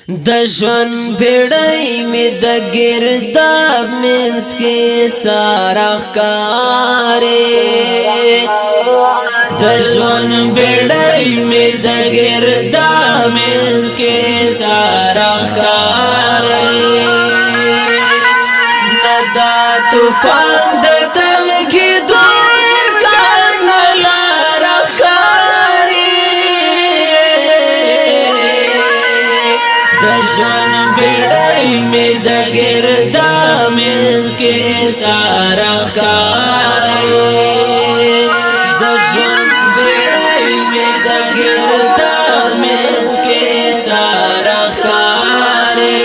د ژوند بیړۍ می د ګرداب منځ کې سارا ښکارې د ژوند بیړۍ می د ګرداب منځ کې سارا ښکارې ندا طوفان د تل کې دور کړه لار ښکارې د ژوند بیړۍ می د ګرداب منځ کې سارا ښکارې د ژوند بیړۍ می د ګرداب منځ کې سارا ښکارې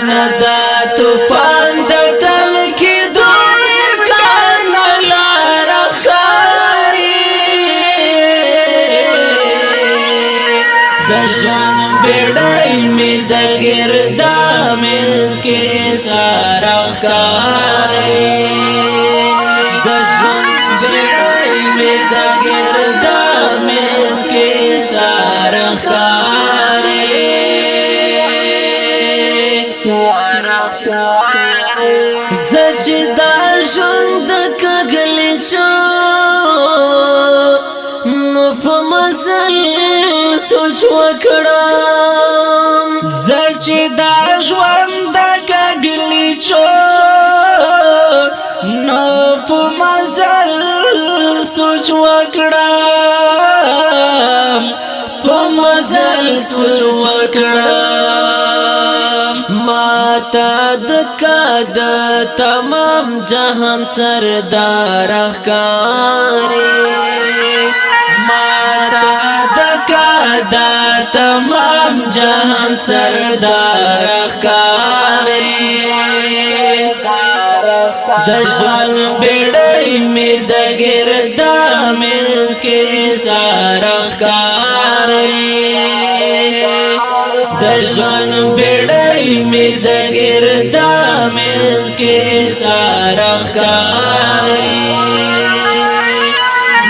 ندا طوفان د تل کې دور کړه لار ښکارې د ژوند بیړۍ می د ګرداب منځ کې سارا ښکارې د ژوند بیړۍ می د ګرداب منځ کې سارا ښکارې زچ دا ژوند کګلې چو نو په مزل سوچ وکړم زچ دا ژوند کګلې چو نو په مزل سوچ وکړم په مزل سوچ وکړم ماتا د تمام جهان سردار ښکارې ماتا د تمام جهان سردار ښکارې د ژوند بیړۍ می د ګرداب منځ کې سارا ښکارې د ژوند بیړۍ می د ګرداب منځ کې سارا ښکارې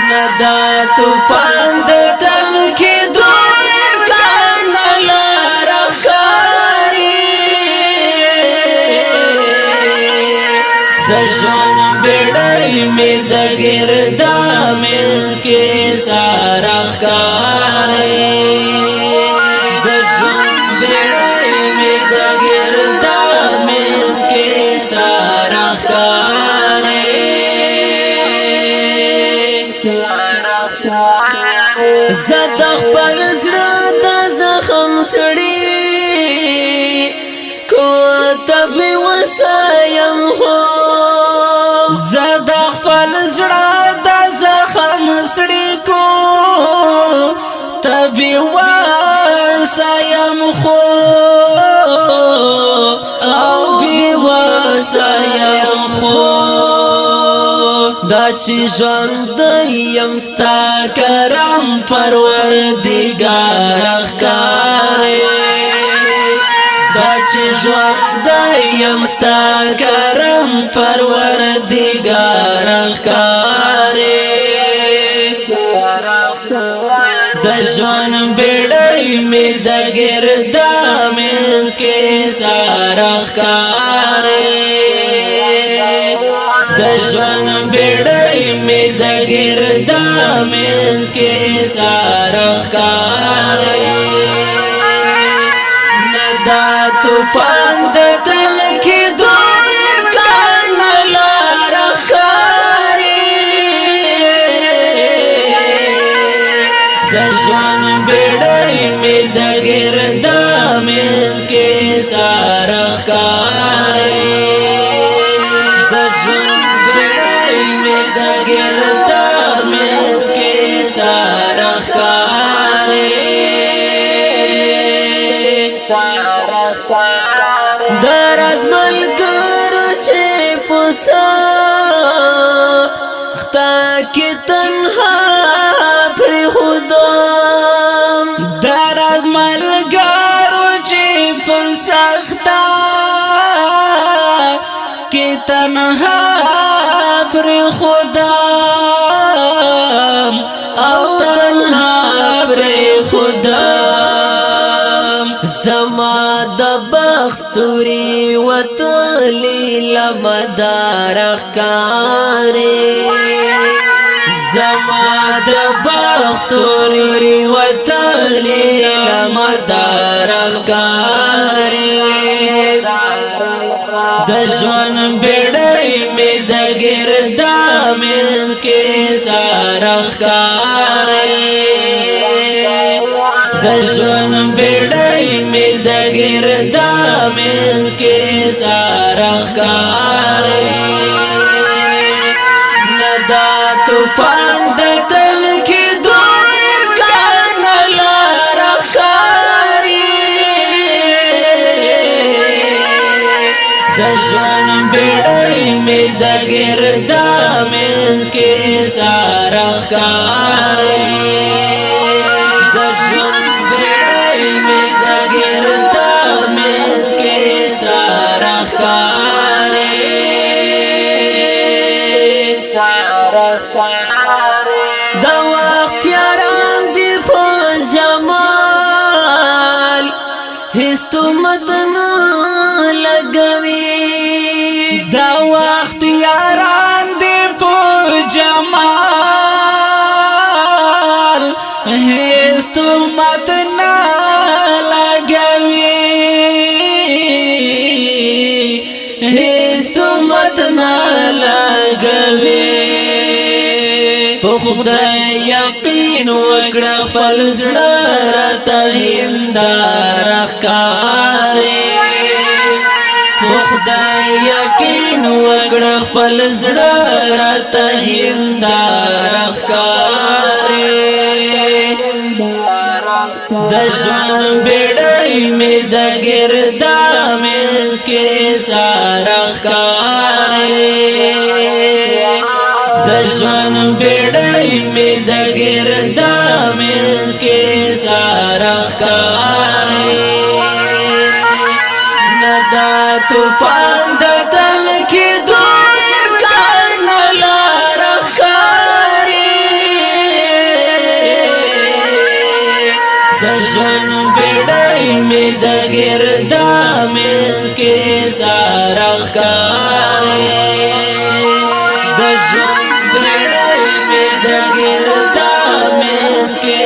ندا طوفان د تل کې دور کړه لار ښکارې د ژوند بیړۍ می د ګرداب منځ کې سارا ښکارې د ژوند بیړۍ می د ګرداب منځ کې سارا ښکارې زه د خپل زړه د زخم سړي کو ته مې وسایم خو زه د خپل زړه د زخم سړي کو ته مې وسایم خو او مې وسایم خو دا چې ژوند یم ستا کرم پروردګار ښکارې دا چې ژوند یم ستا کرم پروردګار ښکارې د ژوند بیړۍ می د ګرداب منځ کې سارا ښکارې د ژوند بیړۍ می د ګرداب منځ کې سارا ښکارې ندا طوفان د تل کې دور کړه لار ښکارې د ژوند بیړۍ می د ګرداب منځ کې سارا ښکارې د ژوند بیړۍ می د ګرداب منځ کې سارا ښکارې د راز ملګرو چې په سخته کې تنها پرېښودم د راز ملګرو چې په سخته کې تنها پرېښودم او تنها زما د بختوري وتلی لمدار ښکارې زما د بختوري وتلی لمدار ښکارې د ژوند بیړۍ مې د ګردا منځ کې ساره ښکارې د ژوند بیړۍ مې د ګردا منځ کې ساره ښکارې نه دا طوفان د تل کېدو امکان نه لاره ښکارې د ژوند بیړۍ مې د ګردا منځ کې ساره ښکارې د ژوند بیړۍ مې د ګردا منځ کې ساره ښکارې د وخت یاران دي په جمال هیڅ تهمت نه لګوي د وخت یاران دي په جمال هیڅ تهمت نه لګوي هیڅ تهمت نه لګوي په خدای یقین وکړه خپل زړه راته هنداره ښکارې په خدای یقین وکړه خپل زړه راته هنداره ښکارې د ژوند بیړۍ مې د ګردا منځ کې ساره ښکارې د ژوند بیړۍ مې د ګردا منځ کې ساره ښکارې نه دا طوفان د تل کېدو امکان نه لاره ښکارې د ژوند بیړۍ مې د ګردا منځ کې ساره ښکارې د ژوند بیړۍ مې د ګردا منځ کې